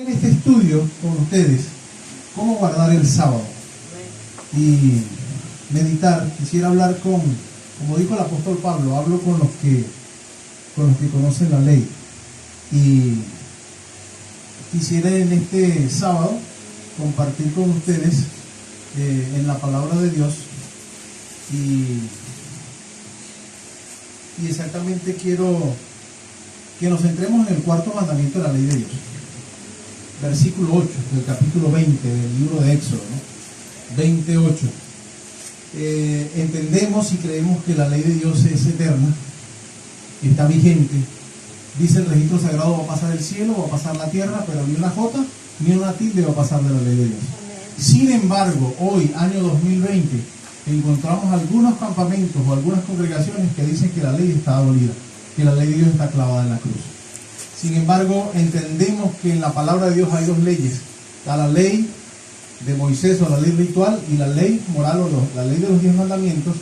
En este estudio con ustedes, cómo guardar el sábado y meditar, quisiera hablar como dijo el apóstol Pablo, hablo con los que conocen la ley, y quisiera en este sábado compartir con ustedes en la palabra de Dios, y exactamente quiero que nos centremos en el cuarto mandamiento de la ley de Dios. Versículo 8 del capítulo 20 del libro de Éxodo, ¿no? 28. Entendemos y creemos que la ley de Dios es eterna, que está vigente. Dice el registro sagrado: va a pasar el cielo, va a pasar la tierra, pero ni una jota ni una tilde va a pasar de la ley de Dios. Sin embargo, hoy, año 2020, encontramos algunos campamentos o algunas congregaciones que dicen que la ley está abolida, que la ley de Dios está clavada en la cruz. Sin embargo, entendemos que en la palabra de Dios hay dos leyes: está la ley de Moisés o la ley ritual, y la ley moral o la ley de los 10 mandamientos.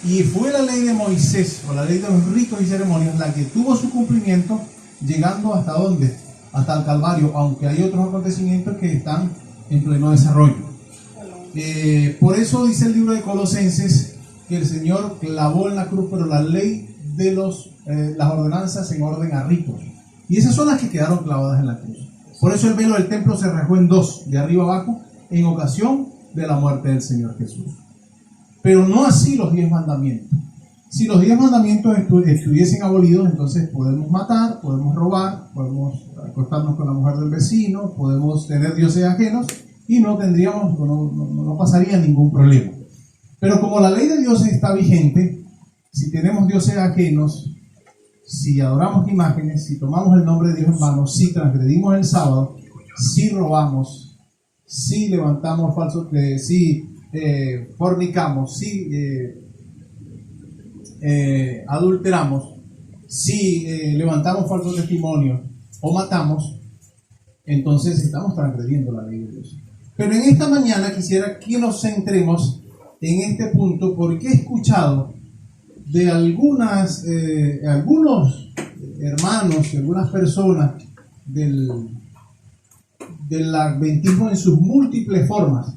Y fue la ley de Moisés o la ley de los ritos y ceremonias la que tuvo su cumplimiento, llegando hasta ¿dónde? Hasta el Calvario, aunque hay otros acontecimientos que están en pleno desarrollo. Por eso dice el libro de Colosenses que el Señor clavó en la cruz, pero la ley de las ordenanzas en orden a ritos. Y esas son las que quedaron clavadas en la cruz. Por eso el velo del templo se rasgó en dos, de arriba abajo, en ocasión de la muerte del Señor Jesús. Pero no así los 10 mandamientos. Si los 10 mandamientos estuviesen abolidos, entonces podemos matar, podemos robar, podemos acostarnos con la mujer del vecino, podemos tener dioses ajenos y no pasaría ningún problema. Pero como la ley de Dios está vigente, si tenemos dioses ajenos, si adoramos imágenes, si tomamos el nombre de Dios en vano, si transgredimos el sábado, si robamos, si levantamos falsos, si fornicamos, si adulteramos, si levantamos falsos testimonios o matamos, entonces estamos transgrediendo la ley de Dios. Pero en esta mañana quisiera que nos centremos en este punto, porque he escuchado de algunos hermanos, algunas personas del adventismo en sus múltiples formas,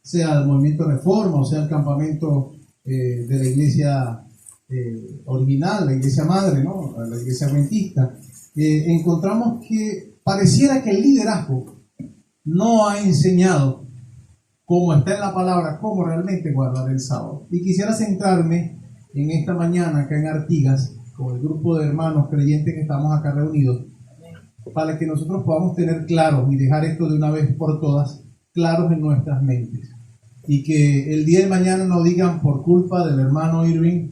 sea el movimiento Reforma o sea el campamento de la iglesia original, la iglesia madre, ¿no? La iglesia adventista. Encontramos que pareciera que el liderazgo no ha enseñado, como está en la palabra, cómo realmente guardar el sábado. Y quisiera centrarme en esta mañana acá en Artigas, con el grupo de hermanos creyentes que estamos acá reunidos, para que nosotros podamos tener claros y dejar esto de una vez por todas claros en nuestras mentes. Y que el día de mañana no digan por culpa del hermano Irving,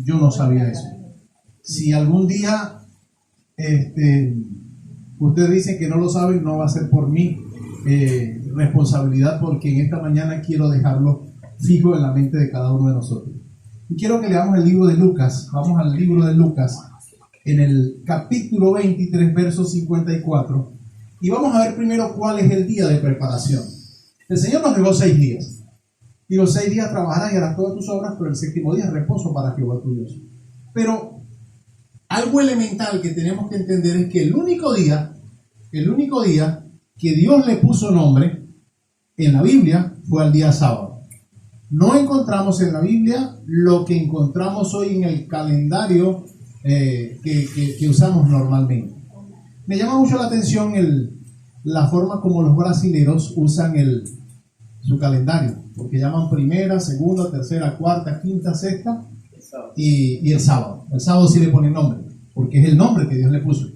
yo no sabía eso. Si algún día ustedes dicen que no lo saben, no va a ser por mi responsabilidad, porque en esta mañana quiero dejarlo fijo en la mente de cada uno de nosotros. Y quiero que leamos el libro de Lucas. Vamos al libro de Lucas, en el capítulo 23, verso 54. Y vamos a ver primero cuál es el día de preparación. El Señor nos dio 6 días. Digo, 6 días trabajarás y harás todas tus obras, pero el séptimo día es reposo para Jehová tu Dios. Pero algo elemental que tenemos que entender es que el único día que Dios le puso nombre en la Biblia fue al día sábado. No encontramos en la Biblia lo que encontramos hoy en el calendario que usamos normalmente. Me llama mucho la atención la forma como los brasileros usan su calendario, porque llaman primera, segunda, tercera, cuarta, quinta, sexta y el sábado. El sábado sí le ponen nombre, porque es el nombre que Dios le puso.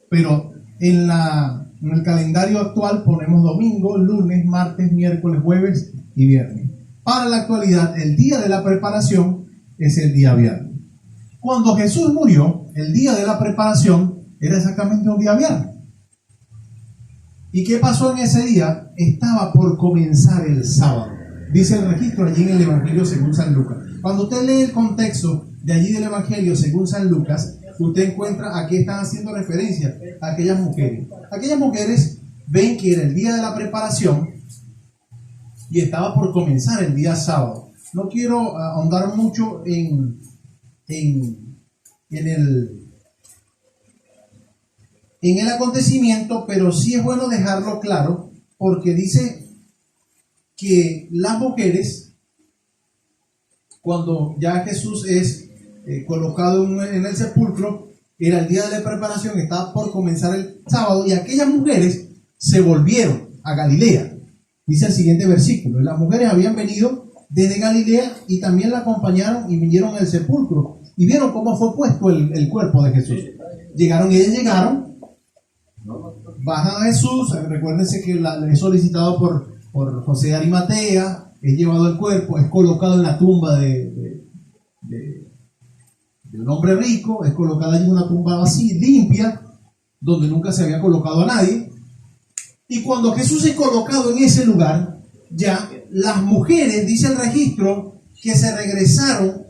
Pero en el calendario actual ponemos domingo, lunes, martes, miércoles, jueves y viernes. Para la actualidad, el día de la preparación es el día viernes. Cuando Jesús murió, el día de la preparación era exactamente un día viernes. ¿Y qué pasó en ese día? Estaba por comenzar el sábado. Dice el registro allí en el Evangelio según San Lucas. Cuando usted lee el contexto de allí del Evangelio según San Lucas, usted encuentra a qué están haciendo referencia a aquellas mujeres. Aquellas mujeres ven que era el día de la preparación y estaba por comenzar el día sábado. No quiero ahondar mucho en en el acontecimiento, pero sí es bueno dejarlo claro, porque dice que las mujeres, cuando ya Jesús es colocado en el sepulcro, era el día de la preparación, estaba por comenzar el sábado, y aquellas mujeres se volvieron a Galilea. Dice el siguiente versículo: las mujeres habían venido desde Galilea y también la acompañaron y vinieron al sepulcro y vieron cómo fue puesto el cuerpo de Jesús. Llegaron, bajan a Jesús. Recuérdense que es solicitado por José de Arimatea, es llevado el cuerpo, es colocado en la tumba de un hombre rico, es colocado allí en una tumba así, limpia, donde nunca se había colocado a nadie. Y cuando Jesús es colocado en ese lugar, ya las mujeres, dice el registro, que se regresaron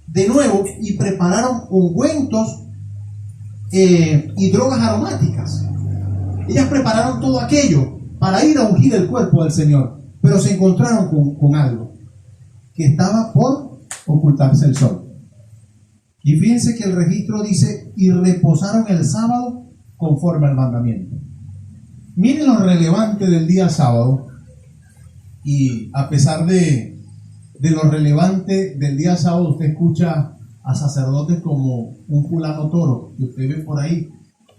de nuevo y prepararon ungüentos y drogas aromáticas. Ellas prepararon todo aquello para ir a ungir el cuerpo del Señor, pero se encontraron con algo, que estaba por ocultarse el sol. Y fíjense que el registro dice: y reposaron el sábado conforme al mandamiento. Miren lo relevante del día sábado, y a pesar de lo relevante del día sábado, usted escucha a sacerdotes como un fulano Toro, que usted ve por ahí,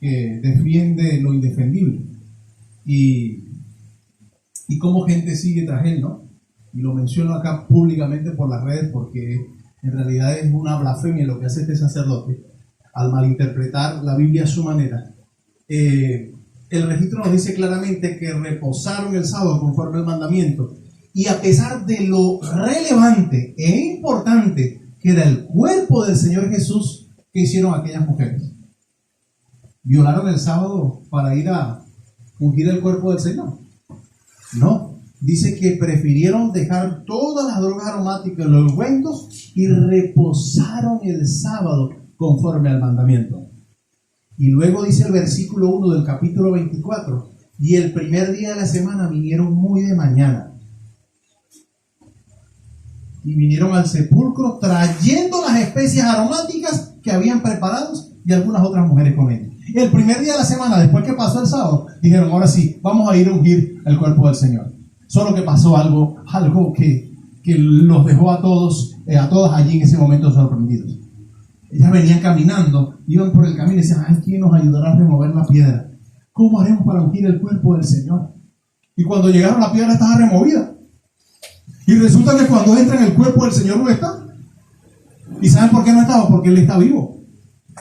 que defiende lo indefendible, y cómo gente sigue tras él, ¿no? Y lo menciono acá públicamente por las redes, porque en realidad es una blasfemia lo que hace este sacerdote al malinterpretar la Biblia a su manera. El registro nos dice claramente que reposaron el sábado conforme al mandamiento, y a pesar de lo relevante e importante que era el cuerpo del Señor Jesús, ¿qué hicieron aquellas mujeres? ¿Violaron el sábado para ir a ungir el cuerpo del Señor? No, dice que prefirieron dejar todas las drogas aromáticas, los ungüentos, y reposaron el sábado conforme al mandamiento. Y luego dice el versículo 1 del capítulo 24: y el primer día de la semana vinieron muy de mañana, y vinieron al sepulcro trayendo las especias aromáticas que habían preparado, y algunas otras mujeres con ellos. El primer día de la semana, después que pasó el sábado, dijeron: ahora sí, vamos a ir a ungir el cuerpo del Señor. Solo que pasó algo que los dejó a todas allí en ese momento sorprendidos. Ellas venían caminando, iban por el camino y decían: ay, ¿quién nos ayudará a remover la piedra? ¿Cómo haremos para ungir el cuerpo del Señor? Y cuando llegaron, la piedra estaba removida. Y resulta que cuando entran, el cuerpo del Señor no está. ¿Y saben por qué no estaba? Porque Él está vivo.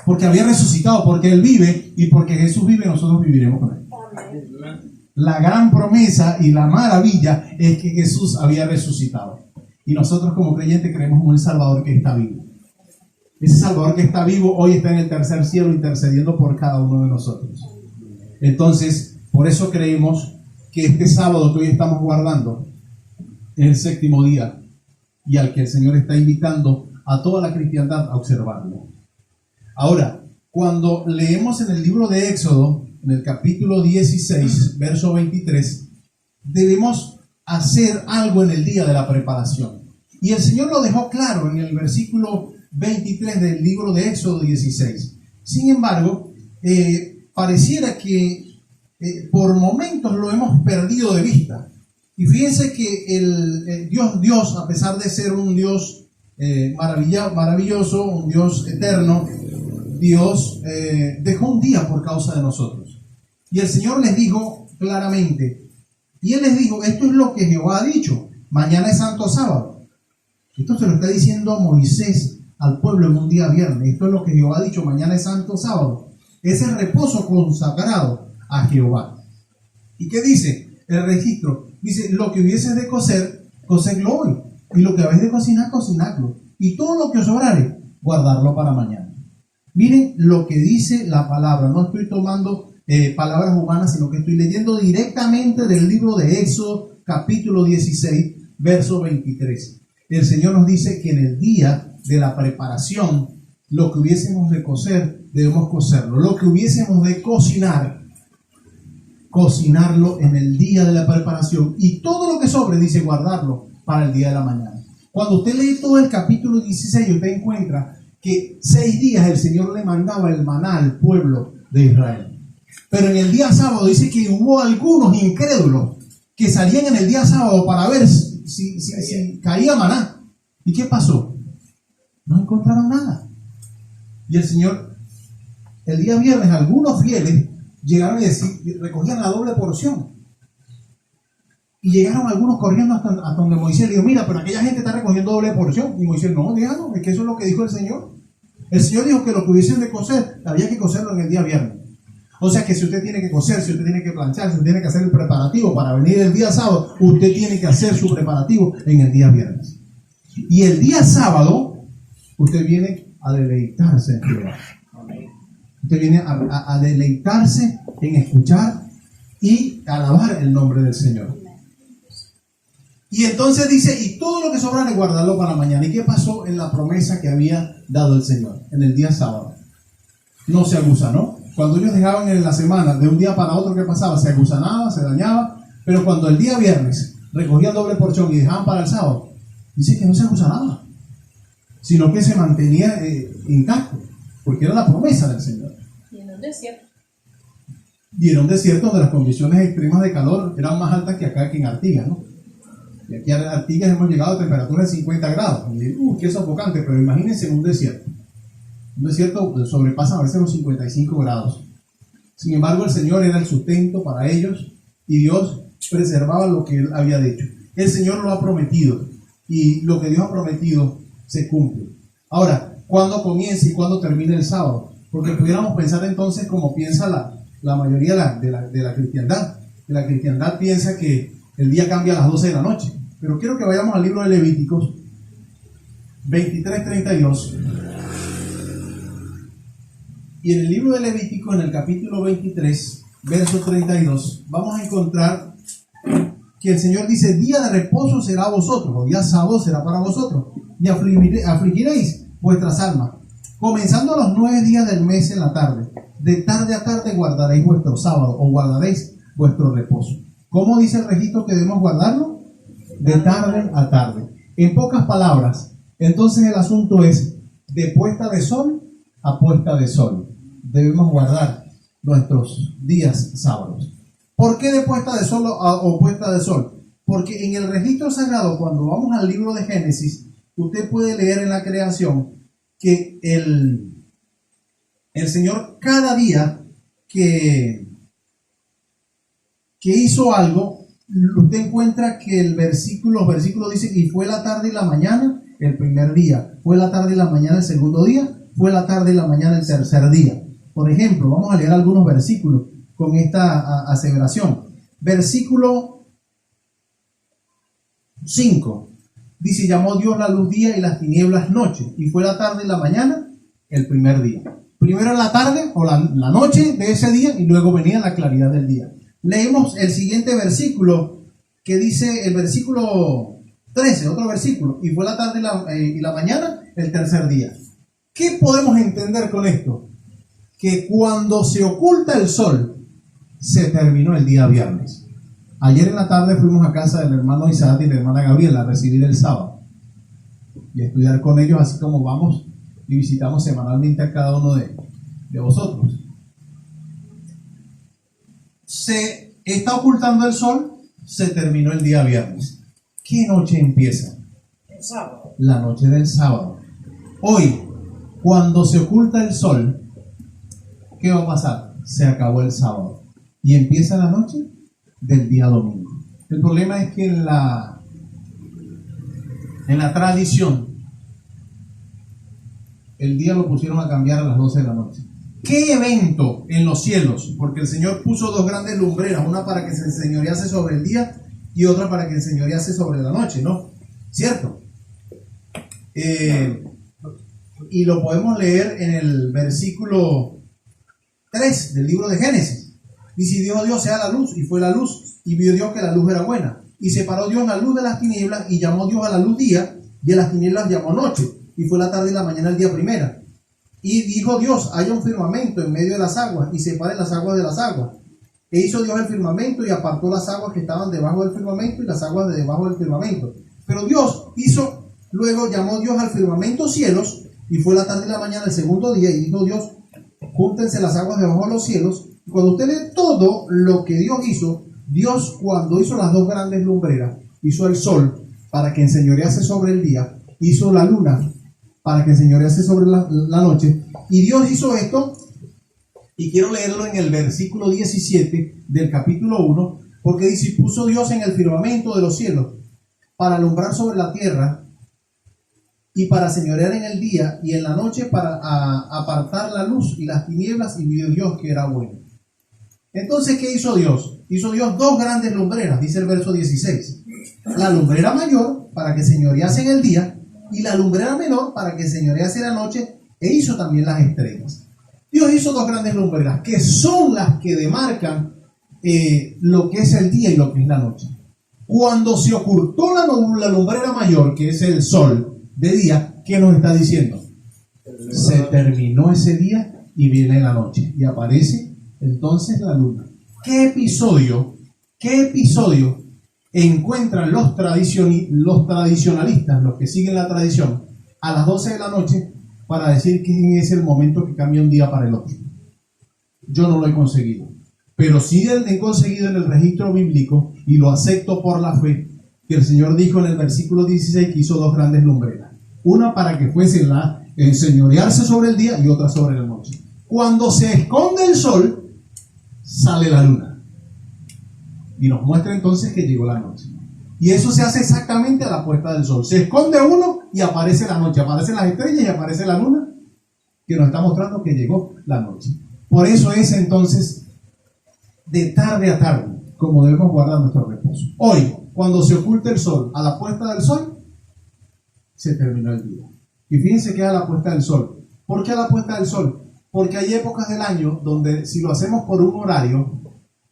Porque había resucitado, porque Él vive, y porque Jesús vive, nosotros viviremos con Él. La gran promesa y la maravilla es que Jesús había resucitado. Y nosotros como creyentes creemos en un Salvador que está vivo. Ese Salvador que está vivo hoy está en el tercer cielo intercediendo por cada uno de nosotros. Entonces, por eso creemos que este sábado que hoy estamos guardando es el séptimo día, y al que el Señor está invitando a toda la cristiandad a observarlo. Ahora, cuando leemos en el libro de Éxodo, en el capítulo 16, verso 23, debemos hacer algo en el día de la preparación. Y el Señor lo dejó claro en el versículo 23 del libro de Éxodo 16. Sin embargo, pareciera que por momentos lo hemos perdido de vista. Y fíjense que Dios, a pesar de ser un Dios maravilloso, un Dios eterno, Dios dejó un día por causa de nosotros. Y el Señor les dijo claramente, y Él les dijo: esto es lo que Jehová ha dicho, mañana es santo sábado. Esto se lo está diciendo Moisés al pueblo en un día viernes. Esto es lo que Jehová ha dicho, mañana es santo sábado. Es el reposo consagrado a Jehová. ¿Y qué dice el registro? Dice: lo que hubieses de cocer, cocedlo hoy, y lo que habéis de cocinar, cocinadlo, y todo lo que os sobrare, guardarlo para mañana. Miren lo que dice la palabra. No estoy tomando palabras humanas, sino que estoy leyendo directamente del libro de Éxodo, capítulo 16, verso 23. El Señor nos dice que en el día de la preparación, lo que hubiésemos de cocer, debemos cocerlo. Lo que hubiésemos de cocinar, cocinarlo en el día de la preparación. Y todo lo que sobre, dice, guardarlo para el día de la mañana. Cuando usted lee todo el capítulo 16, usted encuentra que 6 días el Señor le mandaba el maná al pueblo de Israel. Pero en el día sábado dice que hubo algunos incrédulos que salían en el día sábado para ver si caía maná. ¿Y qué pasó? No encontraron nada. Y el Señor, el día viernes, algunos fieles llegaron y recogían la doble porción. Y llegaron algunos corriendo hasta donde Moisés le dijo, mira, pero aquella gente está recogiendo doble porción. Y Moisés, no, déjalo, es que eso es lo que dijo el Señor. El Señor dijo que lo que hubiesen de coser, había que coserlo en el día viernes. O sea que si usted tiene que coser, si usted tiene que planchar, si usted tiene que hacer el preparativo para venir el día sábado, usted tiene que hacer su preparativo en el día viernes. Y el día sábado, usted viene a deleitarse en Jehová. Usted viene a deleitarse en escuchar y alabar el nombre del Señor. Y entonces dice, y todo lo que sobra guardarlo para mañana. ¿Y qué pasó en la promesa que había dado el Señor en el día sábado? No se agusanó. Cuando ellos dejaban en la semana, de un día para otro, ¿qué pasaba? Se agusanaba, se dañaba. Pero cuando el día viernes recogían doble porción y dejaban para el sábado, dice que no se agusanaba, sino que se mantenía intacto, porque era la promesa del Señor. Y en un desierto. Y era un desierto donde las condiciones extremas de calor eran más altas que acá, que en Artigas, ¿no? Y aquí en Artigas hemos llegado a temperaturas de 50 grados. Y, qué sofocante, pero imagínense en un desierto. Un desierto sobrepasa a veces los 55 grados. Sin embargo, el Señor era el sustento para ellos y Dios preservaba lo que Él había dicho. El Señor lo ha prometido y lo que Dios ha prometido se cumple. Ahora, ¿cuándo comienza y cuándo termina el sábado? Porque pudiéramos pensar entonces como piensa la mayoría de la cristiandad. La cristiandad piensa que el día cambia a las 12 de la noche. Pero quiero que vayamos al libro de Levíticos 23:32. Y en el libro de Levítico, en el capítulo 23, verso 32, vamos a encontrar que el Señor dice, día de reposo será a vosotros, o día sábado será para vosotros, y afligiréis vuestras almas, comenzando a los 9 días del mes en la tarde. De tarde a tarde guardaréis vuestro sábado, o guardaréis vuestro reposo. ¿Cómo dice el registro que debemos guardarlo? De tarde a tarde. En pocas palabras, entonces el asunto es de puesta de sol a puesta de sol. Debemos guardar nuestros días sábados. ¿Por qué de puesta de sol o puesta de sol? Porque en el registro sagrado, cuando vamos al libro de Génesis, usted puede leer en la creación que el Señor cada día que hizo algo, usted encuentra que los versículos dicen, y fue la tarde y la mañana el primer día, fue la tarde y la mañana el segundo día, fue la tarde y la mañana el tercer día. Por ejemplo, vamos a leer algunos versículos con esta aseveración. Versículo 5 dice, llamó Dios la luz día y las tinieblas noche, y fue la tarde y la mañana el primer día. Primero la tarde o la noche de ese día, y luego venía la claridad del día. Leemos el siguiente versículo, que dice el versículo 13, otro versículo, y fue la tarde y la mañana el tercer día. ¿Qué podemos entender con esto? Que cuando se oculta el sol, se terminó el día viernes. Ayer en la tarde fuimos a casa del hermano Isaac y la hermana Gabriela a recibir el sábado y a estudiar con ellos, así como vamos y visitamos semanalmente a cada uno de vosotros. Se está ocultando el sol, se terminó el día viernes. ¿Qué noche empieza? El sábado. La noche del sábado. Hoy, cuando se oculta el sol, ¿qué va a pasar? Se acabó el sábado y empieza la noche del día domingo. El problema es que en la tradición el día lo pusieron a cambiar a las 12 de la noche. ¿Qué evento en los cielos? Porque el Señor puso dos grandes lumbreras, una para que se enseñorease sobre el día y otra para que enseñorease sobre la noche, ¿no? ¿Cierto? Y lo podemos leer en el versículo 3 del libro de Génesis. Dice, Dios sea la luz, y fue la luz, y vio Dios que la luz era buena. Y separó Dios la luz de las tinieblas, y llamó Dios a la luz día, y a las tinieblas llamó noche. Y fue la tarde y la mañana el día primera. Y dijo Dios, haya un firmamento en medio de las aguas, y separe las aguas de las aguas. E hizo Dios el firmamento, y apartó las aguas que estaban debajo del firmamento, y las aguas de debajo del firmamento. Pero luego llamó Dios al firmamento cielos, y fue la tarde y la mañana el segundo día, y dijo Dios, júntense las aguas debajo de los cielos, Cuando usted lee todo lo que Dios hizo, Dios cuando hizo las dos grandes lumbreras, hizo el sol para que enseñorease sobre el día, hizo la luna para que enseñorease sobre la noche, y Dios hizo esto, y quiero leerlo en el versículo 17 del capítulo 1, porque dice: puso Dios en el firmamento de los cielos para alumbrar sobre la tierra y para señorear en el día, y en la noche para apartar la luz y las tinieblas, y vio Dios que era bueno. Entonces, ¿qué hizo Dios? Hizo Dios dos grandes lumbreras, dice el verso 16. La lumbrera mayor para que señorease en el día, y la lumbrera menor para que señorease en la noche, e hizo también las estrellas. Dios hizo dos grandes lumbreras, que son las que demarcan lo que es el día y lo que es la noche. Cuando se ocultó la lumbrera mayor, que es el sol de día, ¿qué nos está diciendo? Se terminó ese día y viene la noche, y aparece entonces la luna. ¿Qué episodio encuentran los tradicionalistas, los que siguen la tradición, a las 12 de la noche para decir que es el momento que cambia un día para el otro? Yo no lo he conseguido, pero sí he conseguido en el registro bíblico, y lo acepto por la fe, que el Señor dijo en el versículo 16 que hizo dos grandes lumbreras, una para que fuese la enseñorearse sobre el día y otra sobre la noche. Cuando se esconde el sol, sale la luna y nos muestra entonces que llegó la noche. Y eso se hace exactamente a la puesta del sol. Se esconde uno y aparece la noche, aparecen las estrellas y aparece la luna, que nos está mostrando que llegó la noche. Por eso es entonces de tarde a tarde como debemos guardar nuestro reposo. Hoy, cuando se oculta el sol, a la puesta del sol, se terminó el día. Y fíjense que es a la puesta del sol. ¿Por qué a la puesta del sol? Porque hay épocas del año donde, si lo hacemos por un horario,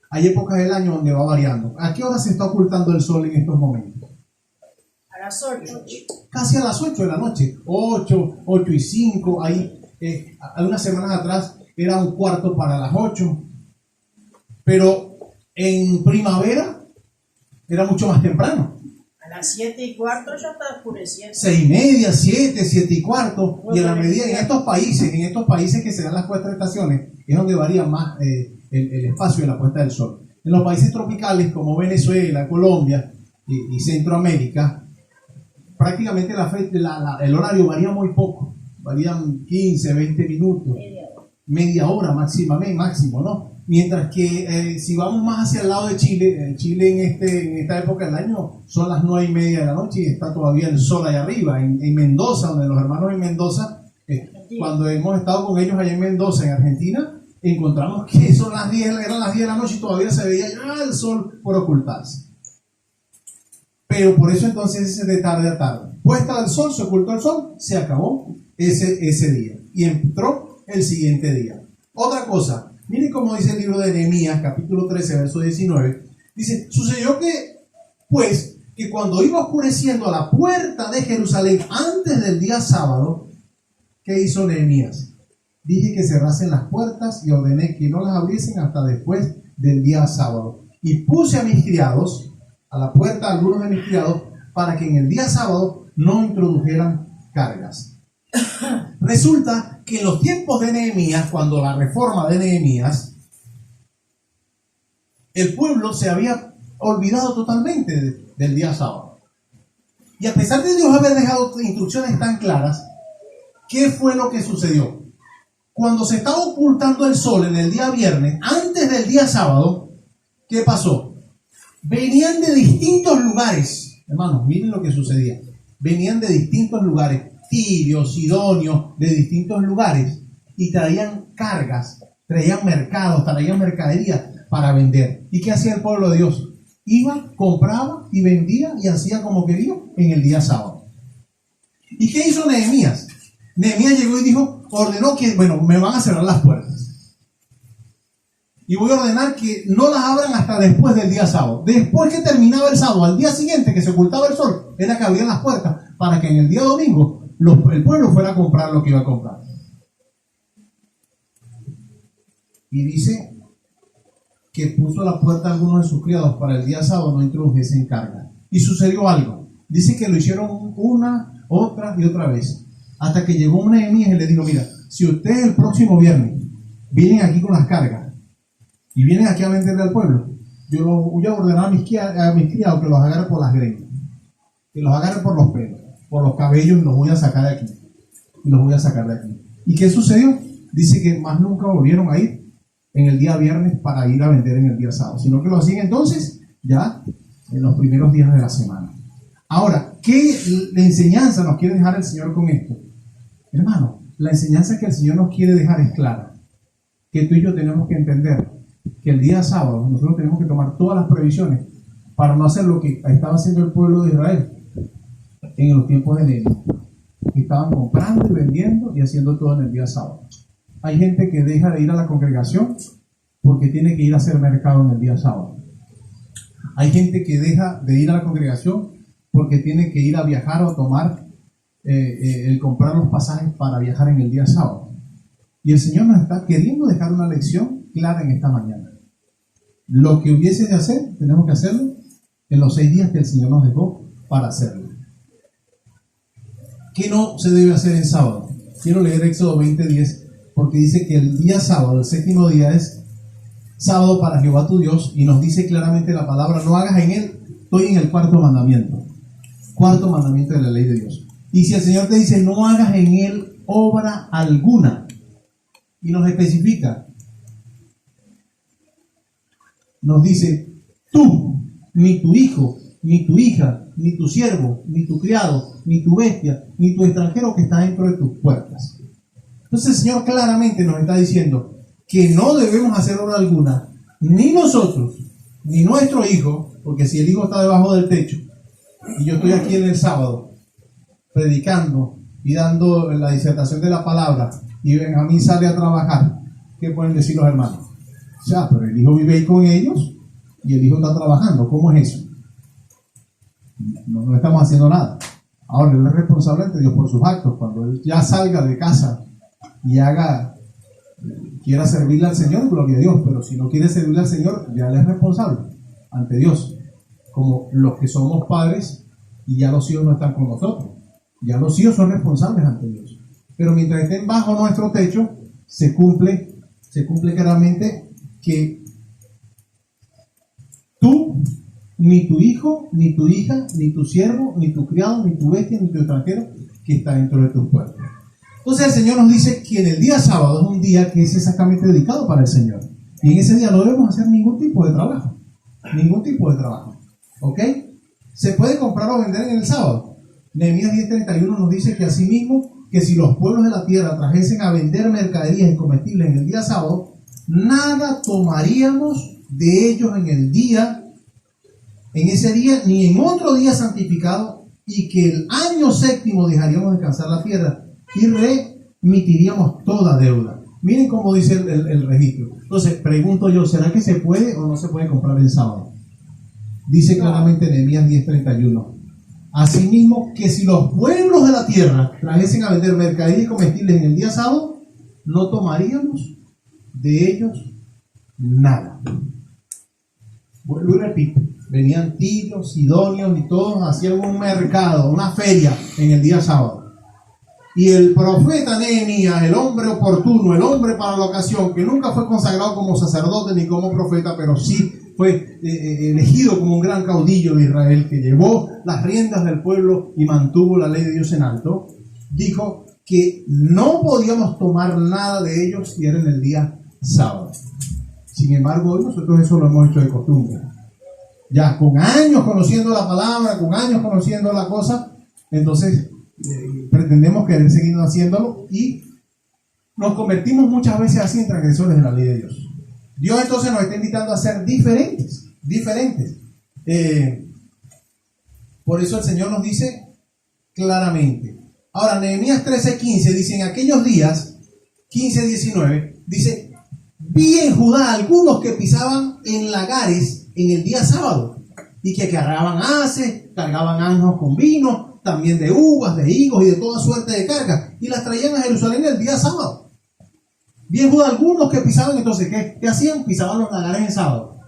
hay épocas del año donde va variando. ¿A qué hora se está ocultando el sol en estos momentos? A las 8. Casi a las 8 de la noche. 8 y 5. Ahí, algunas semanas atrás era un cuarto para las 8. Pero en primavera era mucho más temprano. A las 7:15 ya está oscureciendo. 6:30, 7 y cuarto. Y en la medida, en estos países que se dan las cuatro estaciones, es donde varía más el espacio de la puesta del sol. En los países tropicales como Venezuela, Colombia y Centroamérica, prácticamente el horario varía muy poco. Varían 15, 20 minutos, media hora máximo, ¿no? Mientras que si vamos más hacia el lado de Chile, en esta época del año son las 9:30 de la noche y está todavía el sol allá arriba. En Mendoza, donde los hermanos en Mendoza, cuando hemos estado con ellos allá en Mendoza, en Argentina, encontramos que eran las 10 de la noche y todavía se veía ya el sol por ocultarse. Pero por eso entonces es de tarde a tarde. Puesta del sol, se ocultó el sol, se acabó ese día. Y entró el siguiente día. Otra cosa. Miren cómo dice el libro de Nehemías, capítulo 13, verso 19. Dice: sucedió que cuando iba oscureciendo a la puerta de Jerusalén antes del día sábado, ¿qué hizo Nehemías? Dije que cerrasen las puertas y ordené que no las abriesen hasta después del día sábado. Y puse a mis criados, a la puerta algunos de mis criados, para que en el día sábado no introdujeran cargas. Resulta que en los tiempos de Nehemías, cuando la reforma de Nehemías, el pueblo se había olvidado totalmente del día sábado. Y a pesar de Dios haber dejado instrucciones tan claras, ¿qué fue lo que sucedió? Cuando se estaba ocultando el sol en el día viernes, antes del día sábado, ¿qué pasó? Venían de distintos lugares. Hermanos, miren lo que sucedía. Venían de distintos lugares. Tirios, sidonios, de distintos lugares, y traían cargas, traían mercados, traían mercadería para vender. ¿Y qué hacía el pueblo de Dios? Iba, compraba y vendía y hacía como quería en el día sábado. ¿Y qué hizo Nehemías? Nehemías llegó y dijo, ordenó que, me van a cerrar las puertas y voy a ordenar que no las abran hasta después del día sábado. Después que terminaba el sábado, al día siguiente que se ocultaba el sol, era que abrían las puertas para que en el día domingo el pueblo fuera a comprar lo que iba a comprar. Y dice que puso a la puerta a algunos de sus criados para el día sábado no introdujesen carga. Y sucedió algo. Dice que lo hicieron una, otra y otra vez. Hasta que llegó un Nehemías y le dijo: mira, si ustedes el próximo viernes vienen aquí con las cargas, y vienen aquí a venderle al pueblo, yo voy a ordenar a mis criados que los agarre por las greñas, que los agarre por los pelos, por los cabellos, y los voy a sacar de aquí. Y los voy a sacar de aquí. ¿Y qué sucedió? Dice que más nunca volvieron a ir en el día viernes para ir a vender en el día sábado, sino que lo hacían entonces ya en los primeros días de la semana. Ahora, ¿qué enseñanza nos quiere dejar el Señor con esto? Hermano, la enseñanza que el Señor nos quiere dejar es clara, que tú y yo tenemos que entender que el día sábado nosotros tenemos que tomar todas las previsiones para no hacer lo que estaba haciendo el pueblo de Israel en los tiempos de Nehemías. Estaban comprando y vendiendo y haciendo todo en el día sábado. Hay gente que deja de ir a la congregación porque tiene que ir a hacer mercado en el día sábado. Hay gente que deja de ir a la congregación porque tiene que ir a viajar o tomar, el comprar los pasajes para viajar en el día sábado. Y el Señor nos está queriendo dejar una lección clara en esta mañana. Lo que hubiese de hacer, tenemos que hacerlo en los 6 días que el Señor nos dejó para hacerlo. ¿Qué no se debe hacer en sábado? Quiero leer Éxodo 20:10, porque dice que el día sábado, el 7º día, es sábado para Jehová tu Dios, y nos dice claramente la palabra, no hagas en él, estoy en el 4º mandamiento. 4º mandamiento de la ley de Dios. Y si el Señor te dice, no hagas en él obra alguna, y nos especifica, nos dice, tú, ni tu hijo, ni tu hija, ni tu siervo, ni tu criado, ni tu bestia, ni tu extranjero que está dentro de tus puertas. Entonces el Señor claramente nos está diciendo que no debemos hacer obra alguna, ni nosotros, ni nuestro hijo, porque si el hijo está debajo del techo, y yo estoy aquí en el sábado, predicando y dando la disertación de la palabra, y Benjamín sale a trabajar, ¿qué pueden decir los hermanos? O sea, pero el hijo vive ahí con ellos, y el hijo está trabajando, ¿cómo es eso? No estamos haciendo nada. Ahora él es responsable ante Dios por sus actos. Cuando él ya salga de casa y quiera servirle al Señor, gloria a Dios. Pero si no quiere servirle al Señor, ya él es responsable ante Dios, como los que somos padres y ya los hijos no están con nosotros. Ya los hijos son responsables ante Dios. Pero mientras estén bajo nuestro techo, se cumple claramente que tú, ni tu hijo, ni tu hija, ni tu siervo, ni tu criado, ni tu bestia, ni tu extranjero que está dentro de tus puertas. Entonces el Señor nos dice que en el día sábado es un día que es exactamente dedicado para el Señor. Y en ese día no debemos hacer ningún tipo de trabajo. Ningún tipo de trabajo. ¿Ok? Se puede comprar o vender en el sábado. Nehemías 10:31 nos dice que asimismo, que si los pueblos de la tierra trajesen a vender mercaderías y comestibles en el día sábado, nada tomaríamos de ellos en ese día, ni en otro día santificado, y que el año 7º dejaríamos descansar la tierra y remitiríamos toda deuda. Miren cómo dice el registro. Entonces, pregunto yo, ¿será que se puede o no se puede comprar el sábado? Dice claramente Nehemías 10:31. Asimismo, que si los pueblos de la tierra trajesen a vender mercaderías y comestibles en el día sábado, no tomaríamos de ellos nada. Vuelvo y repito. Venían tiros, sidonios y todos hacían un mercado, una feria en el día sábado. Y el profeta Nehemías, el hombre oportuno, el hombre para la ocasión, que nunca fue consagrado como sacerdote ni como profeta, pero sí fue elegido como un gran caudillo de Israel, que llevó las riendas del pueblo y mantuvo la ley de Dios en alto, dijo que no podíamos tomar nada de ellos si era en el día sábado. Sin embargo, hoy nosotros eso lo hemos hecho de costumbre. Ya con años conociendo la palabra, con años conociendo la cosa, entonces pretendemos querer seguir haciéndolo y nos convertimos muchas veces así en transgresores de la ley de Dios. Dios entonces nos está invitando a ser diferentes. Por eso el Señor nos dice claramente. Ahora, Nehemías 13:15 dice, en aquellos días, 15-19, dice, vi en Judá algunos que pisaban en lagares en el día sábado, y que cargaban haces, cargaban asnos con vino, también de uvas, de higos y de toda suerte de carga, y las traían a Jerusalén el día sábado. Vi en Judá algunos que pisaban, entonces, ¿qué hacían? Pisaban los lagares en sábado,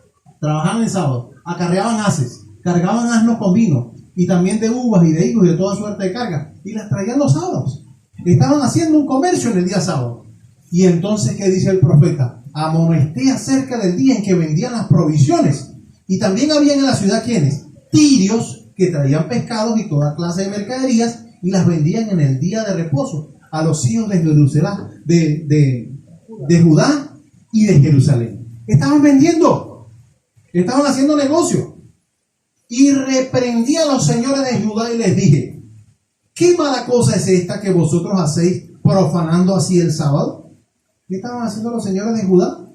trabajaban en sábado, acarreaban haces, cargaban asnos con vino, y también de uvas y de higos y de toda suerte de carga, y las traían los sábados. Estaban haciendo un comercio en el día sábado. Y entonces, ¿qué dice el profeta? amonesté acerca del día en que vendían las provisiones. Y también habían en la ciudad, ¿quiénes? Tirios, que traían pescados y toda clase de mercaderías y las vendían en el día de reposo a los hijos de Jerusalén, de Judá y de Jerusalén. Estaban vendiendo, estaban haciendo negocio. Y reprendí a los señores de Judá y les dije: ¿qué mala cosa es esta que vosotros hacéis profanando así el sábado? ¿Qué estaban haciendo los señores de Judá?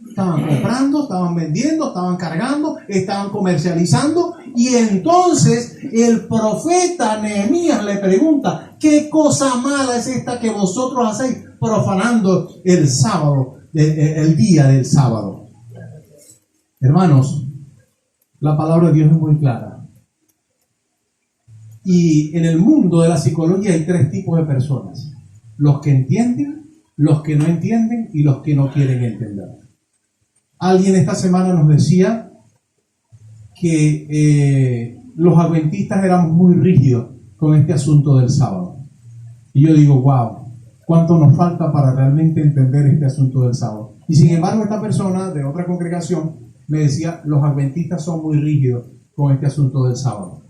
Estaban comprando, estaban vendiendo, estaban cargando, estaban comercializando. Y entonces el profeta Nehemías le pregunta: ¿qué cosa mala es esta que vosotros hacéis profanando el sábado, el día del sábado? Hermanos, la palabra de Dios es muy clara. Y en el mundo de la psicología hay tres tipos de personas: los que entienden, los que no entienden y los que no quieren entender. Alguien esta semana nos decía que los adventistas éramos muy rígidos con este asunto del sábado. Y yo digo, wow, ¿cuánto nos falta para realmente entender este asunto del sábado? Y sin embargo, esta persona de otra congregación me decía, los adventistas son muy rígidos con este asunto del sábado.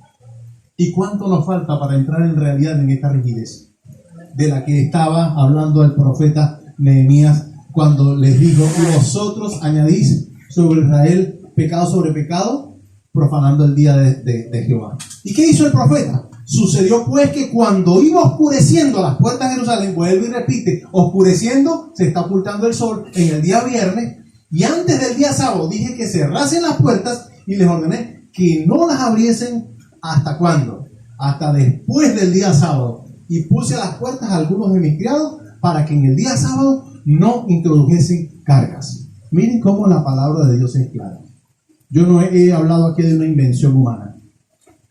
¿Y cuánto nos falta para entrar en realidad en esta rigidez de la que estaba hablando el profeta Nehemías cuando les dijo: vosotros añadís sobre Israel pecado sobre pecado, profanando el día de Jehová? ¿Y qué hizo el profeta? Sucedió pues que cuando iba oscureciendo las puertas de Jerusalén, vuelve y repite, oscureciendo, se está ocultando el sol en el día viernes, y antes del día sábado dije que cerrasen las puertas y les ordené que no las abriesen. ¿Hasta cuándo? Hasta después del día sábado. Y puse a las puertas a algunos de mis criados para que en el día sábado no introdujesen cargas. Miren cómo la palabra de Dios es clara. Yo no he hablado aquí de una invención humana.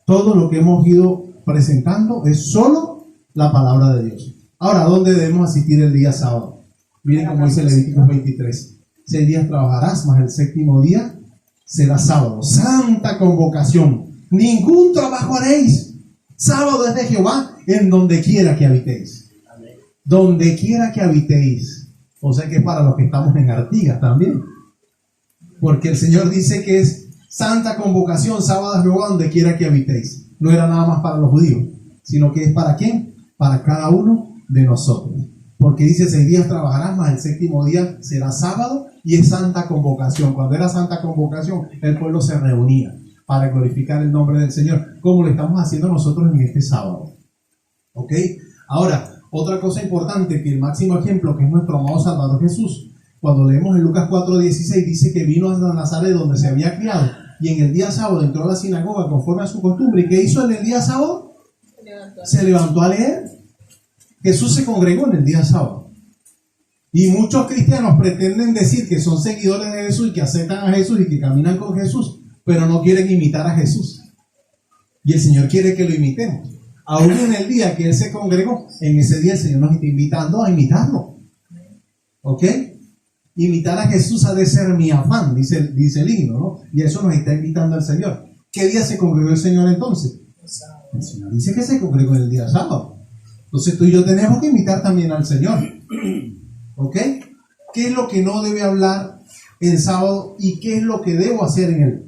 Todo lo que hemos ido presentando es solo la palabra de Dios. Ahora, ¿dónde debemos asistir el día sábado? Miren cómo dice Levíticos 23. 6 días trabajarás, mas el séptimo día será sábado. Santa convocación. Ningún trabajo haréis. Sábado es de Jehová en donde quiera que habitéis. Amén. Donde quiera que habitéis. O sea que es para los que estamos en Artigas también. Porque el Señor dice que es santa convocación, sábado es Jehová donde quiera que habitéis. No era nada más para los judíos, sino que es para ¿quién? Para cada uno de nosotros. Porque dice 6 días trabajarás, mas el séptimo día será sábado y es santa convocación. Cuando era santa convocación, el pueblo se reunía para glorificar el nombre del Señor, como lo estamos haciendo nosotros en este sábado. ¿Ok? Ahora, otra cosa importante, que el máximo ejemplo, que es nuestro amado Salvador Jesús, cuando leemos en Lucas 4:16, dice que vino a Nazaret donde se había criado, y en el día sábado entró a la sinagoga conforme a su costumbre. ¿Y qué hizo en el día sábado? Se levantó a leer. Jesús se congregó en el día sábado. Y muchos cristianos pretenden decir que son seguidores de Jesús y que aceptan a Jesús y que caminan con Jesús, pero no quieren imitar a Jesús. Y el Señor quiere que lo imitemos. Aún en el día que Él se congregó, en ese día el Señor nos está invitando a imitarlo. ¿Ok? Imitar a Jesús ha de ser mi afán, dice el himno, ¿no? Y a eso nos está invitando el Señor. ¿Qué día se congregó el Señor entonces? El Señor dice que se congregó en el día sábado. Entonces tú y yo tenemos que imitar también al Señor. ¿Ok? ¿Qué es lo que no debe hablar en sábado y qué es lo que debo hacer en él?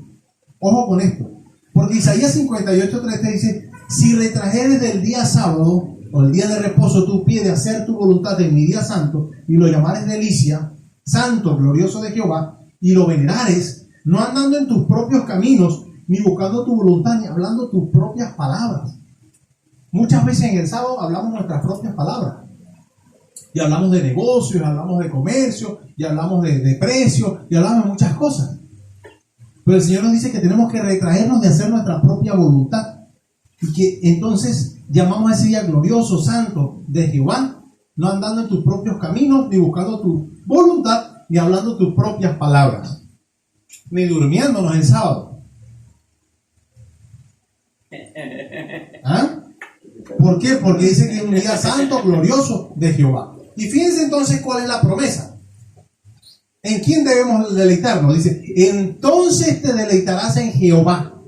Ojo con esto. Porque Isaías 58:3 te dice: si retrajeres del día sábado o el día de reposo tu pie de hacer tu voluntad en mi día santo y lo llamares delicia, santo, glorioso de Jehová, y lo venerares, no andando en tus propios caminos, ni buscando tu voluntad, ni hablando tus propias palabras. Muchas veces en el sábado hablamos nuestras propias palabras. Y hablamos de negocios, hablamos de comercio, y hablamos de precios, y hablamos de muchas cosas. Pero el Señor nos dice que tenemos que retraernos de hacer nuestra propia voluntad. Y que entonces llamamos a ese día glorioso, santo de Jehová, no andando en tus propios caminos, ni buscando tu voluntad, ni hablando tus propias palabras, ni durmiéndonos el sábado. ¿Ah? ¿Por qué? Porque dice que es un día santo, glorioso de Jehová. Y fíjense entonces cuál es la promesa. ¿En quién debemos deleitarnos? Dice, entonces te deleitarás en Jehová.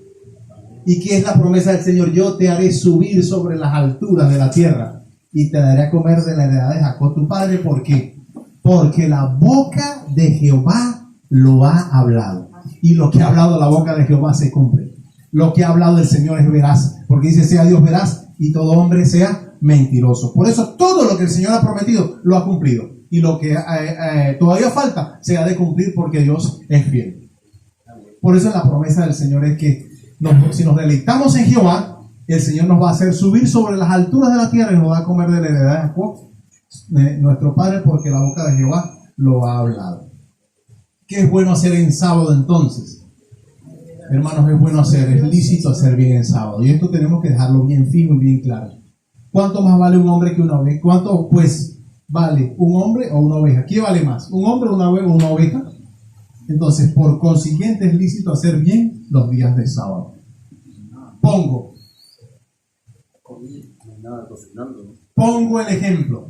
¿Y qué es la promesa del Señor? Yo te haré subir sobre las alturas de la tierra y te daré a comer de la heredad de Jacob tu padre. ¿Por qué? porque la boca de Jehová lo ha hablado. Y lo que ha hablado la boca de Jehová se cumple. Lo que ha hablado el Señor es veraz, porque dice: sea Dios veraz y todo hombre sea mentiroso. Por eso todo lo que el Señor ha prometido lo ha cumplido. Y lo que todavía falta se ha de cumplir, porque Dios es fiel. Por eso la promesa del Señor es que si nos deleitamos en Jehová, el Señor nos va a hacer subir sobre las alturas de la tierra y nos va a comer de la heredad de Jacob, nuestro Padre, porque la boca de Jehová lo ha hablado. ¿Qué es bueno hacer en sábado entonces? Hermanos, es bueno hacer, es lícito hacer bien en sábado. Y esto tenemos que dejarlo bien fijo y bien claro. ¿Cuánto más vale un hombre que una oveja? ¿Cuánto pues vale un hombre o una oveja? ¿Qué vale más? ¿Un hombre, una oveja? Entonces, por consiguiente, es lícito hacer bien los días de sábado. Pongo el ejemplo.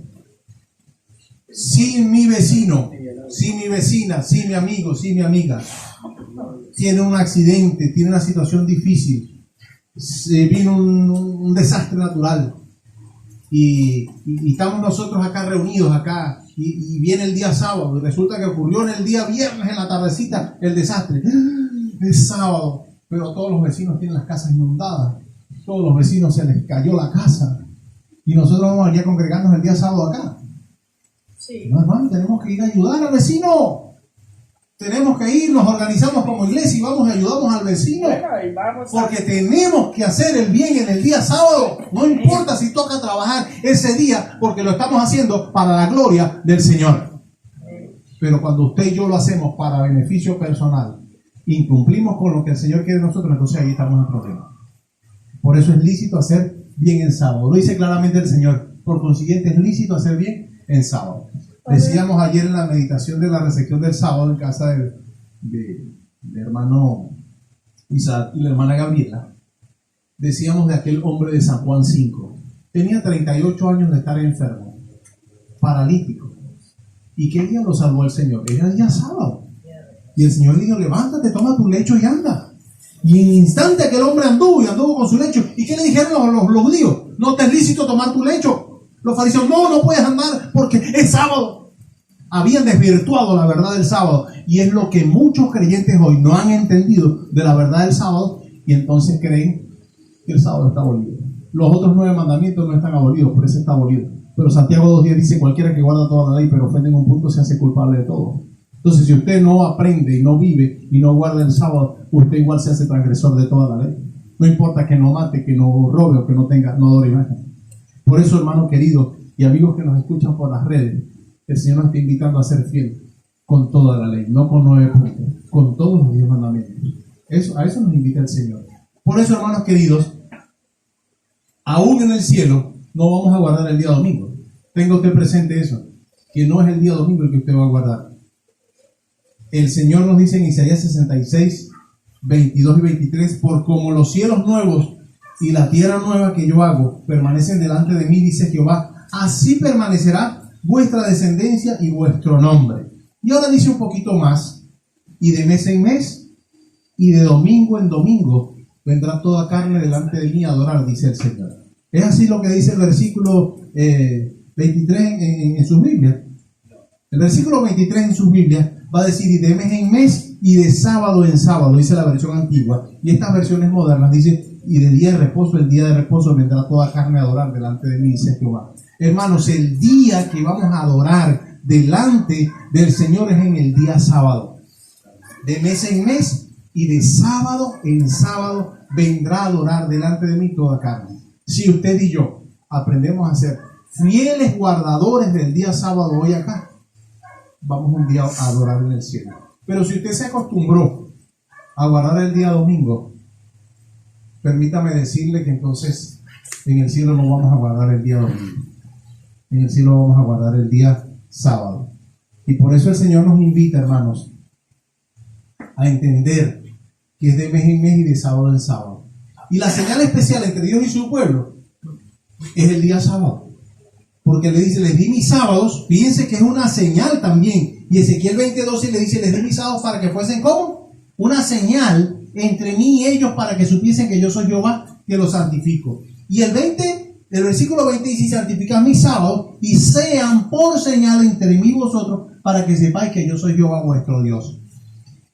Si mi vecino, si mi vecina, si mi amigo, si mi amiga tiene un accidente, tiene una situación difícil, vino un desastre natural y estamos nosotros acá reunidos acá y viene el día sábado y resulta que ocurrió en el día viernes en la tardecita el desastre. Es sábado, pero todos los vecinos tienen las casas inundadas, todos los vecinos se les cayó la casa y nosotros vamos a venir a congregarnos el día sábado acá. Sí. No, hermano, tenemos que ir a ayudar al vecino. Tenemos que ir, nos organizamos como iglesia y vamos y ayudamos al vecino. Bueno, y vamos Porque tenemos que hacer el bien en el día sábado. No importa si toca trabajar ese día, porque lo estamos haciendo para la gloria del Señor. Pero cuando usted y yo lo hacemos para beneficio personal, incumplimos con lo que el Señor quiere de nosotros, entonces ahí estamos en problema. Por eso es lícito hacer bien en sábado. Lo dice claramente el Señor. Por consiguiente, es lícito hacer bien en sábado. Decíamos ayer en la meditación de la recepción del sábado en casa del hermano Isaac y la hermana Gabriela, decíamos de aquel hombre de San Juan 5. Tenía 38 años de estar enfermo, paralítico. ¿Y qué día lo salvó el Señor? Era el día sábado. Y el Señor dijo: levántate, toma tu lecho y anda. Y en instante aquel hombre anduvo con su lecho. ¿Y qué le dijeron los judíos? No te es lícito tomar tu lecho. Los fariseos: no puedes andar porque es sábado. Habían desvirtuado la verdad del sábado. Y es lo que muchos creyentes hoy no han entendido de la verdad del sábado. Y entonces creen que el sábado está abolido. Los otros 9 mandamientos no están abolidos, por eso está abolido. Pero Santiago 2:10 dice: cualquiera que guarda toda la ley pero ofende en un punto se hace culpable de todo. Entonces, si usted no aprende y no vive y no guarda el sábado, usted igual se hace transgresor de toda la ley. No importa que no mate, que no robe o que no adore imagen. Por eso, hermano querido y amigos que nos escuchan por las redes, el Señor nos está invitando a ser fiel con toda la ley, no con 9 puntos, con todos los 10 mandamientos. A eso nos invita el Señor. Por eso, hermanos queridos, aún en el cielo no vamos a guardar el día domingo. Tenga usted presente eso, que no es el día domingo el que usted va a guardar. El Señor nos dice en Isaías 66, 22 y 23: por como los cielos nuevos y la tierra nueva que yo hago permanecen delante de mí, dice Jehová, así permanecerá vuestra descendencia y vuestro nombre. Y ahora dice un poquito más: y de mes en mes y de domingo en domingo vendrá toda carne delante de mí a adorar, dice el Señor. Es así lo que dice el versículo 23 en sus Biblias. El versículo 23 en sus Biblias va a decir: y de mes en mes y de sábado en sábado, dice la versión antigua. Y estas versiones modernas dice: y de día de reposo, el día de reposo vendrá toda carne a adorar delante de mí, dice Jehová. Hermanos, el día que vamos a adorar delante del Señor es en el día sábado. De mes en mes y de sábado en sábado vendrá a adorar delante de mí toda carne. Si usted y yo aprendemos a ser fieles guardadores del día sábado hoy acá, vamos un día a adorar en el cielo. Pero si usted se acostumbró a guardar el día domingo, permítame decirle que entonces en el cielo no vamos a guardar el día domingo. En el cielo vamos a guardar el día sábado. Y por eso el Señor nos invita, hermanos, a entender que es de mes en mes y de sábado en sábado. Y la señal especial entre Dios y su pueblo es el día sábado. Porque le dice: les di mis sábados. Fíjense que es una señal también. Y Ezequiel 20:12 le dice: les di mis sábados para que fuesen como una señal entre mí y ellos, para que supiesen que yo soy Jehová, que los santifico. Y el 20 El versículo 20 dice: santificad mis sábados y sean por señal entre mí y vosotros, para que sepáis que yo soy Jehová vuestro Dios.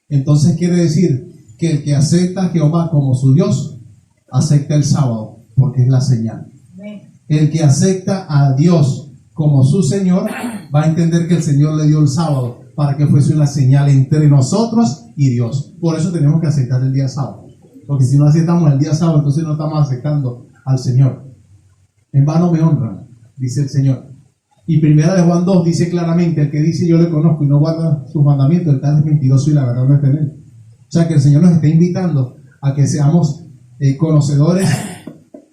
Entonces quiere decir que el que acepta a Jehová como su Dios, acepta el sábado, porque es la señal. El que acepta a Dios como su Señor, va a entender que el Señor le dio el sábado para que fuese una señal entre nosotros y Dios. Por eso tenemos que aceptar el día sábado. Porque si no aceptamos el día sábado, entonces no estamos aceptando al Señor. En vano me honran, dice el Señor. Y primera de Juan 2 dice claramente: el que dice yo le conozco y no guarda sus mandamientos, el tal es mentiroso y la verdad no está en él. O sea que el Señor nos está invitando a que seamos conocedores,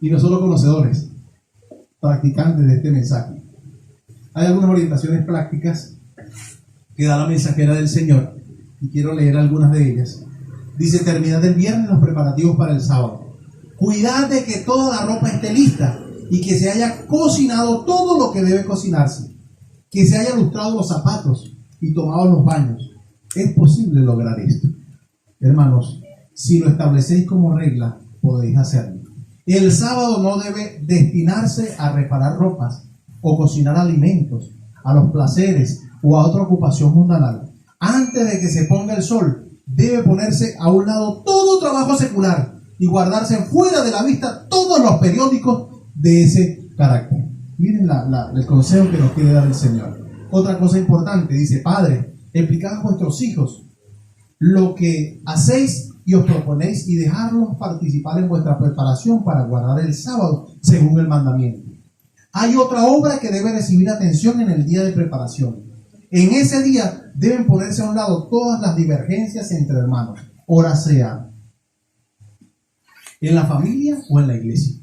y no solo conocedores, practicantes de este mensaje. Hay algunas orientaciones prácticas que da la mensajera del Señor y quiero leer algunas de ellas. Dice: terminad el viernes los preparativos para el sábado. Cuidad de que toda la ropa esté lista y que se haya cocinado todo lo que debe cocinarse, que se haya lustrado los zapatos y tomado los baños. Es posible lograr esto. Hermanos, si lo establecéis como regla, podéis hacerlo. El sábado no debe destinarse a reparar ropas o cocinar alimentos, a los placeres o a otra ocupación mundanal. Antes de que se ponga el sol, debe ponerse a un lado todo trabajo secular y guardarse fuera de la vista todos los periódicos de ese carácter. Miren el consejo que nos quiere dar el Señor. Otra cosa importante, dice: Padre, explicad a vuestros hijos lo que hacéis y os proponéis y dejarlos participar en vuestra preparación para guardar el sábado según el mandamiento. Hay otra obra que debe recibir atención en el día de preparación. En ese día deben ponerse a un lado todas las divergencias entre hermanos, ora sea en la familia o en la iglesia.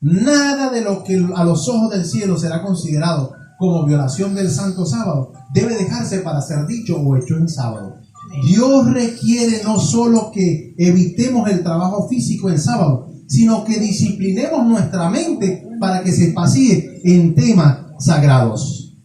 Nada de lo que a los ojos del cielo será considerado como violación del santo sábado debe dejarse para ser dicho o hecho en sábado. Dios requiere no solo que evitemos el trabajo físico el sábado, sino que disciplinemos nuestra mente para que se pasee en temas sagrados.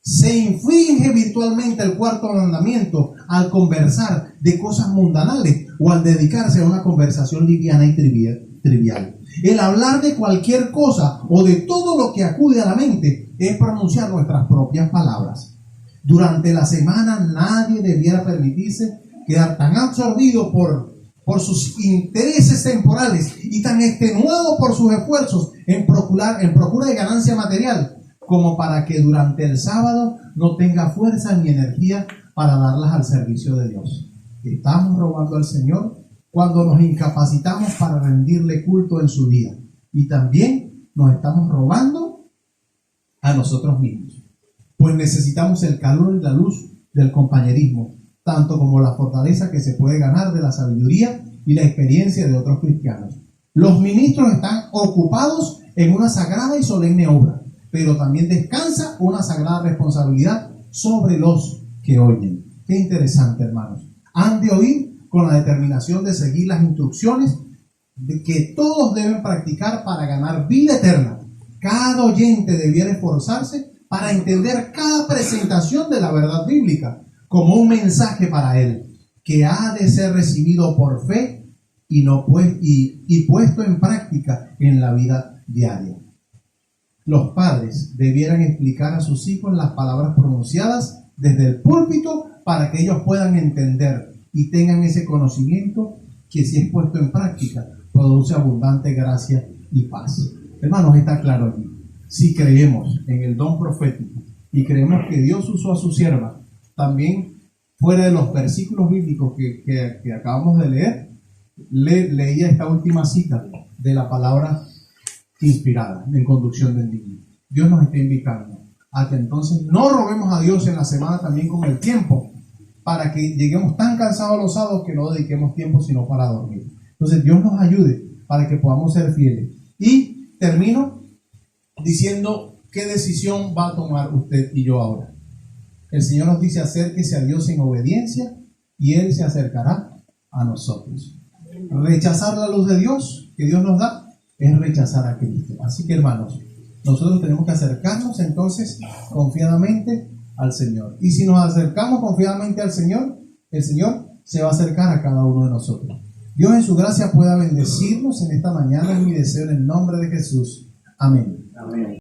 Se infringe virtualmente el cuarto mandamiento al conversar de cosas mundanales o al dedicarse a una conversación liviana y trivial. El hablar de cualquier cosa o de todo lo que acude a la mente es pronunciar nuestras propias palabras. Durante la semana nadie debiera permitirse quedar tan absorbido por sus intereses temporales y tan extenuado por sus esfuerzos en procura de ganancia material, como para que durante el sábado no tenga fuerza ni energía para darlas al servicio de Dios. Estamos robando al Señor cuando nos incapacitamos para rendirle culto en su día, y también nos estamos robando a nosotros mismos, pues necesitamos el calor y la luz del compañerismo, tanto como la fortaleza que se puede ganar de la sabiduría y la experiencia de otros cristianos. Los ministros están ocupados en una sagrada y solemne obra, pero también descansa una sagrada responsabilidad sobre los que oyen. Qué interesante, hermanos. Han de oír con la determinación de seguir las instrucciones que todos deben practicar para ganar vida eterna. Cada oyente debiera esforzarse para entender cada presentación de la verdad bíblica como un mensaje para él, que ha de ser recibido por fe y puesto en práctica en la vida diaria. Los padres debieran explicar a sus hijos las palabras pronunciadas desde el púlpito para que ellos puedan entender y tengan ese conocimiento que, si es puesto en práctica, produce abundante gracia y paz. Hermanos, está claro aquí. Si creemos en el don profético y creemos que Dios usó a su sierva, también fuera de los versículos bíblicos que acabamos de leer, leía esta última cita de la palabra inspirada en conducción del niño. Dios nos está invitando a que entonces no robemos a Dios en la semana también con el tiempo, para que lleguemos tan cansados los sábados que no dediquemos tiempo sino para dormir. Entonces Dios nos ayude para que podamos ser fieles. Y termino diciendo qué decisión va a tomar usted y yo ahora. El Señor nos dice: acérquese a Dios en obediencia y Él se acercará a nosotros. Rechazar la luz de Dios que Dios nos da es rechazar a Cristo. Así que, hermanos, nosotros tenemos que acercarnos entonces confiadamente al Señor. Y si nos acercamos confiadamente al Señor, el Señor se va a acercar a cada uno de nosotros. Dios en su gracia pueda bendecirnos en esta mañana, es mi deseo en el nombre de Jesús. Amén. Amén.